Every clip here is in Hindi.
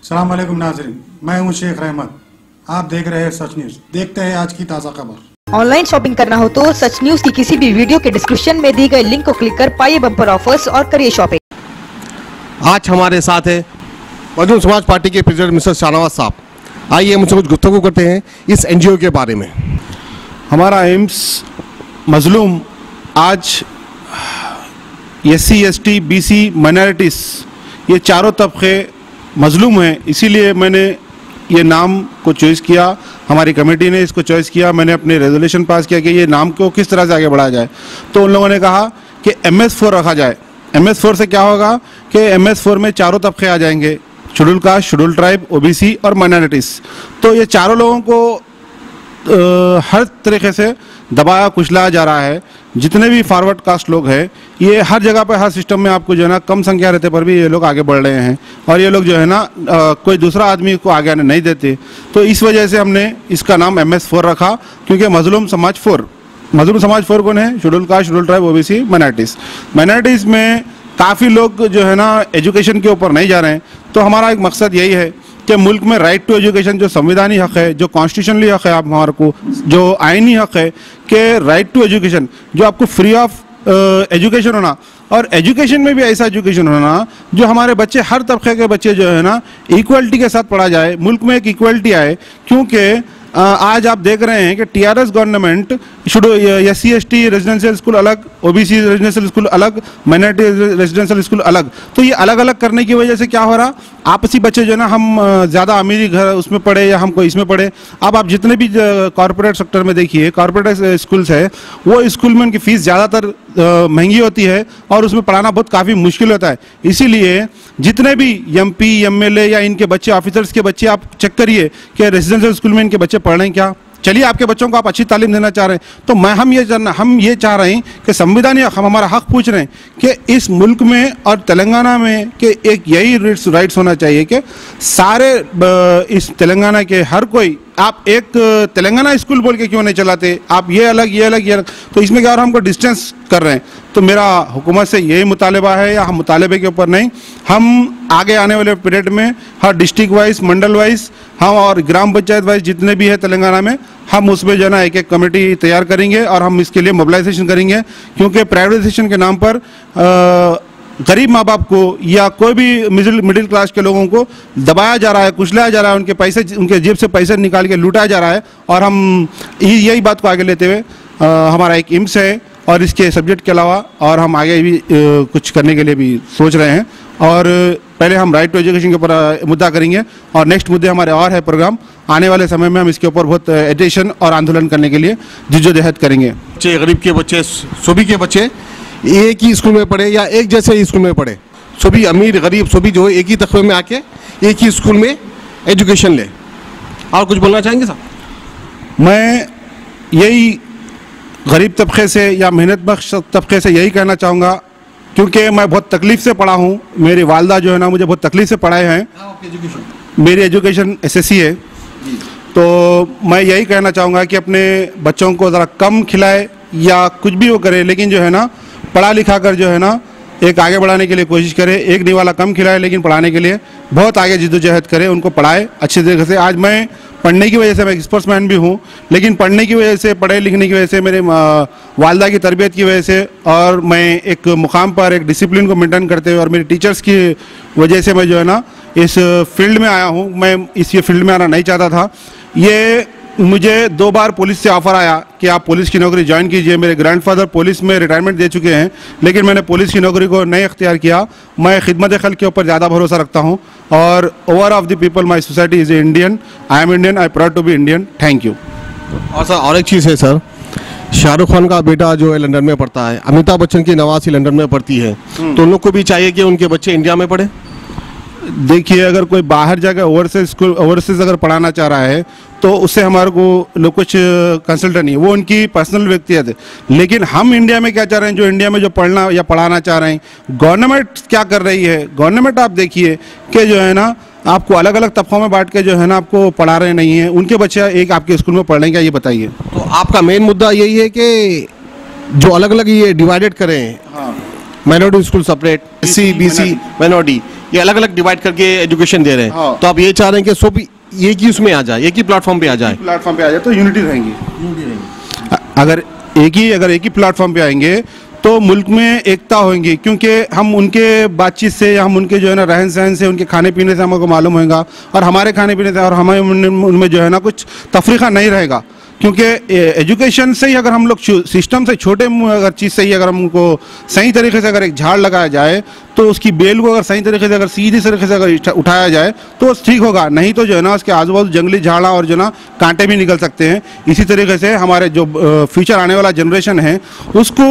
अस्सलाम वालेकुम नाज़रीन, मैं हूं शेख रहमत। आप देख रहे हैं सच न्यूज। देखते हैं आज की ताज़ा खबर। ऑनलाइन शॉपिंग करना हो तो सच न्यूज की किसी भी वीडियो के डिस्क्रिप्शन में दी गई लिंक को क्लिक कर पाइए बम्पर ऑफर्स और करिए शॉपिंग। आज हमारे साथ है मजलूम समाज पार्टी के प्रेसिडेंट मिस्टर शाहनवाज साहब। आइए मुझसे कुछ गुफ्तगू करते हैं इस एनजीओ के बारे में। हमारा एम्स मजलूम आज SC ST BC माइनॉरिटीज़ ये चारों तबके मजलूम हैं, इसीलिए मैंने ये नाम को चॉइस किया। हमारी कमेटी ने इसको चॉइस किया। मैंने अपने रेजोल्यूशन पास किया कि ये नाम को किस तरह से आगे बढ़ाया जाए। तो उन लोगों ने कहा कि MS4 रखा जाए। MS4 से क्या होगा कि MS4 में चारों तबके आ जाएंगे, schedule caste, schedule tribe, OBC और माइनॉरिटीज़। तो ये चारों लोगों को हर तरीके से दबाया कुचला जा रहा है। जितने भी फॉरवर्ड कास्ट लोग हैं ये हर जगह पर, हर सिस्टम में आपको जो है ना कम संख्या रहते पर भी ये लोग आगे बढ़ रहे हैं और ये लोग जो है ना कोई दूसरा आदमी को आगे आने नहीं देते। तो इस वजह से हमने इसका नाम MS4 रखा, क्योंकि मजलूम समाज 4। मजलूम समाज 4 कौन है? Schedule caste, schedule tribe, OBC, minorities. Minorities में काफ़ी लोग जो है ना एजुकेशन के ऊपर नहीं जा रहे हैं। तो हमारा एक मकसद यही है कि मुल्क में राइट टू एजुकेशन जो संविधानी हक है, जो कॉन्स्टिट्यूशनली हक है, आप हमारे को जो आइनी हक है कि राइट टू एजुकेशन, जो आपको फ्री ऑफ एजुकेशन होना, और एजुकेशन में भी ऐसा एजुकेशन होना जो हमारे बच्चे, हर तबके के बच्चे जो है ना इक्वलिटी के साथ पढ़ा जाए, मुल्क में एक इक्वलिटी आए। क्योंकि आज आप देख रहे हैं कि TRS government SC ST residential school अलग, OBC रेजिडेंशियल स्कूल अलग, माइनॉरिटी रेजिडेंशियल स्कूल अलग। तो ये अलग अलग करने की वजह से क्या हो रहा, आपसी बच्चे जो है ना, हम ज़्यादा अमीरी घर उसमें पढ़े या हमको इसमें पढ़े। अब आप जितने भी कॉर्पोरेट सेक्टर में देखिए, कॉर्पोरेट स्कूल्स है, वो स्कूल में उनकी फ़ीस ज़्यादातर महंगी होती है और उसमें पढ़ाना बहुत काफ़ी मुश्किल होता है। इसीलिए जितने भी MP MLA या इनके बच्चे, ऑफिसर्स के बच्चे, आप चेक करिए कि रेजिडेंशियल स्कूल में इनके बच्चे पढ़ रहे हैं क्या। चलिए आपके बच्चों को आप अच्छी तालीम देना चाह रहे हैं, तो हम ये चाह रहे हैं कि संविधान हम हमारा हक पूछ रहे हैं कि इस मुल्क में और तेलंगाना में कि एक यही राइट्स होना चाहिए कि सारे इस तेलंगाना के हर कोई, आप एक तेलंगाना स्कूल बोल के क्यों नहीं चलाते, आप ये अलग ये अलग ये अलग। तो इसमें क्या, और हमको डिस्टेंस कर रहे हैं। तो मेरा हुकूमत से यही मुतालबा है, या हम मुतालबे के ऊपर नहीं, हम आगे आने वाले पीरियड में हर डिस्ट्रिक्ट वाइज, मंडल वाइज, हम और ग्राम पंचायत वाइज जितने भी है तेलंगाना में, हम उसमें जो है ना एक एक कमेटी तैयार करेंगे और हम इसके लिए मोबिलाइजेशन करेंगे। क्योंकि प्राइवेटाइजेशन के नाम पर गरीब माँ बाप को या कोई भी मिडिल क्लास के लोगों को दबाया जा रहा है, कुचलाया जा रहा है, उनके पैसे, उनके जेब से पैसे निकाल के लूटाया जा रहा है। और हम यही बात को आगे लेते हुए हमारा एक एम्स है और इसके सब्जेक्ट के अलावा और हम आगे भी कुछ करने के लिए भी सोच रहे हैं। और पहले हम राइट टू एजुकेशन के ऊपर मुद्दा करेंगे और नेक्स्ट मुद्दे हमारे और है प्रोग्राम। आने वाले समय में हम इसके ऊपर बहुत एडिशन और आंदोलन करने के लिए जिद्दोजहद करेंगे। बच्चे, गरीब के बच्चे, सभी के बच्चे एक ही स्कूल में पढ़े या एक जैसे स्कूल में पढ़े, सभी अमीर गरीब सभी जो है एक ही तख्ते में आके एक ही स्कूल में एजुकेशन ले। और कुछ बोलना चाहेंगे साहब? मैं यही गरीब तबके से या मेहनत बख्श तबके से यही कहना चाहूँगा, क्योंकि मैं बहुत तकलीफ़ से पढ़ा हूँ। मेरी वालदा जो है ना मुझे बहुत तकलीफ़ से पढ़ाए हैं। मेरी एजुकेशन SSC है। तो मैं यही कहना चाहूँगा कि अपने बच्चों को ज़रा कम खिलाए या कुछ भी वो करे, लेकिन जो है ना पढ़ा लिखा कर जो है ना एक आगे बढ़ाने के लिए कोशिश करे। एक निवाला कम खिलाए लेकिन पढ़ाने के लिए बहुत आगे जिद्दोजहद करे, उनको पढ़ाए अच्छे तरीके से। आज मैं पढ़ने की वजह से, मैं स्पोर्ट्समैन भी हूँ, लेकिन पढ़ने की वजह से, पढ़े लिखने की वजह से, मेरे वालदा की तरबियत की वजह से, और मैं एक मुकाम पर एक डिसिप्लिन को मेंटेन करते हुए और मेरे टीचर्स की वजह से मैं जो है ना इस फील्ड में आया हूँ। मैं इस फील्ड में आना नहीं चाहता था। ये मुझे 2 बार पुलिस से ऑफ़र आया कि आप पुलिस की नौकरी ज्वाइन कीजिए। मेरे ग्रैंडफादर पुलिस में रिटायरमेंट दे चुके हैं, लेकिन मैंने पुलिस की नौकरी को नहीं अख्तियार किया। मैं खिदमत खल्क के ऊपर ज़्यादा भरोसा रखता हूँ और over of the people my society is Indian. I am Indian, I proud to be Indian. Thank you. और सर और एक चीज़ है सर, शाहरुख खान का बेटा जो है लंदन में पढ़ता है, अमिताभ बच्चन की नवासी लंदन में पढ़ती है, तो उन लोग को भी चाहिए कि उनके बच्चे इंडिया में पढ़े। देखिए, अगर कोई बाहर जाकर ओवरसीज अगर पढ़ाना चाह रहा है तो उससे हमारे को लोग कुछ कंसल्टेंट नहीं, वो उनकी पर्सनल व्यक्तिगत है। लेकिन हम इंडिया में क्या चाह रहे हैं, जो इंडिया में जो पढ़ना या पढ़ाना चाह रहे हैं, गवर्नमेंट क्या कर रही है। गवर्नमेंट आप देखिए कि जो है ना आपको अलग अलग तबकों में बांट के जो है ना आपको पढ़ा रहे नहीं हैं। उनके बच्चे एक आपके स्कूल में पढ़ रहे हैं क्या, ये बताइए। तो आपका मेन मुद्दा यही है कि जो अलग अलग ये डिवाइडेड करें, हाँ, minority school separate, SC BC minority, ये अलग अलग डिवाइड करके एजुकेशन दे रहे हैं। हाँ। तो आप ये चाह रहे हैं कि सब एक ही उसमें आ जाए, एक ही प्लेटफॉर्म पे आ जाए। प्लेटफॉर्म पे आ जाए तो यूनिटी रहेंगी। अगर एक ही प्लेटफॉर्म पे आएंगे तो मुल्क में एकता होगी, क्योंकि हम उनके बातचीत से, हम उनके जो है ना रहन सहन से, उनके खाने पीने से हमको मालूम होगा, और हमारे खाने पीने से और हमें उनमें जो है ना कुछ तफरीका नहीं रहेगा। क्योंकि एजुकेशन से ही अगर हम लोग सिस्टम से छोटे अगर चीज़ से ही अगर हमको सही तरीके से अगर एक झाड़ लगाया जाए तो उसकी बेल को अगर सही तरीके से अगर सीधी तरीके से अगर उठाया जाए तो ठीक होगा, नहीं तो जो है ना उसके आजू बाजू जंगली झाड़ा और जो ना कांटे भी निकल सकते हैं। इसी तरीके से हमारे जो फ्यूचर आने वाला जनरेशन है उसको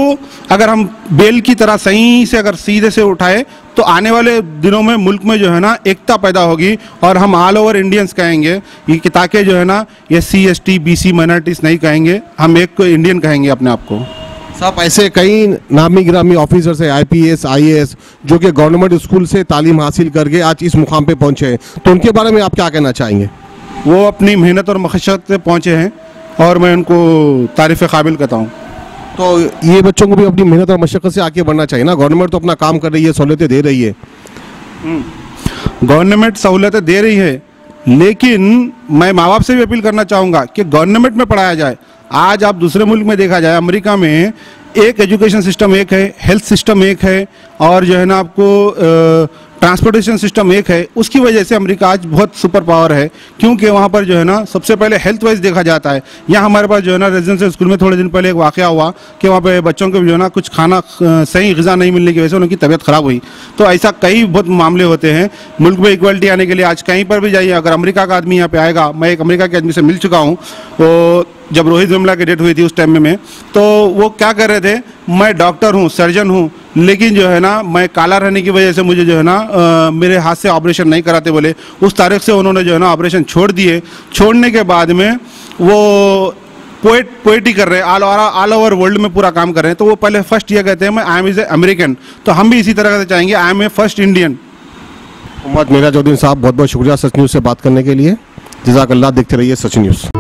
अगर हम बेल की तरह सही से अगर सीधे से उठाए तो आने वाले दिनों में मुल्क में जो है ना एकता पैदा होगी, और हम ऑल ओवर इंडियंस कहेंगे ये, ताकि जो है ना SC ST BC माइनॉरिटीज नहीं कहेंगे, हम एक इंडियन कहेंगे अपने आप को। साहब ऐसे कई नामी गिरामी ऑफिसर्स है, IPS IAS, जो कि गवर्नमेंट स्कूल से तालीम हासिल करके आज इस मुकाम पे पहुंचे हैं, तो उनके बारे में आप क्या कहना चाहेंगे? वो अपनी मेहनत और मशक्क़त से पहुंचे हैं और मैं उनको तारीफ़ काबिल कहता हूँ। तो ये बच्चों को भी अपनी मेहनत और मशक्क़त से आगे बढ़ना चाहिए ना। गवर्नमेंट तो अपना काम कर रही है, सहूलतें दे रही है। गवर्नमेंट सहूलतें दे रही है, लेकिन मैं माँ बाप से भी अपील करना चाहूँगा कि गवर्नमेंट में पढ़ाया जाए। आज आप दूसरे मुल्क में देखा जाए, अमेरिका में एक एजुकेशन सिस्टम एक है, हेल्थ सिस्टम एक है, और जो है ना आपको ट्रांसपोर्टेशन सिस्टम एक है। उसकी वजह से अमेरिका आज बहुत सुपर पावर है, क्योंकि वहाँ पर जो है ना सबसे पहले हेल्थ वाइज देखा जाता है। यहाँ हमारे पास जो है ना रेजिडेंशियल स्कूल में थोड़े दिन पहले एक वाक़या हुआ कि वहाँ पे बच्चों को जो है ना कुछ खाना सही ग़िज़ा नहीं मिलने की वजह से उनकी तबीयत ख़राब हुई। तो ऐसा कई बहुत मामले होते हैं। मुल्क में इक्वलिटी आने के लिए आज कहीं पर भी जाइए, अगर अमेरिका का आदमी यहाँ पर आएगा, मैं एक अमेरिका के आदमी से मिल चुका हूँ, तो जब रोहित वेमुला की डेथ हुई थी उस टाइम में तो वो क्या कर रहे थे, मैं डॉक्टर हूँ, सर्जन हूँ, लेकिन जो है ना मैं काला रहने की वजह से मुझे जो है ना मेरे हाथ से ऑपरेशन नहीं कराते बोले। उस तारीख से उन्होंने जो है ना ऑपरेशन छोड़ दिए। छोड़ने के बाद में वो पोएटी कर रहे हैं, ऑल ओवर वर्ल्ड में पूरा काम कर रहे हैं। तो वो पहले फर्स्ट ये कहते हैं मैं I am is a American, तो हम भी इसी तरह से चाहेंगे I am a first Indian. Mohammed Merajuddin sahab, बहुत बहुत शुक्रिया सच न्यूज़ से बात करने के लिए। जज़ाकल्लाह। देखते रहिए सच न्यूज़।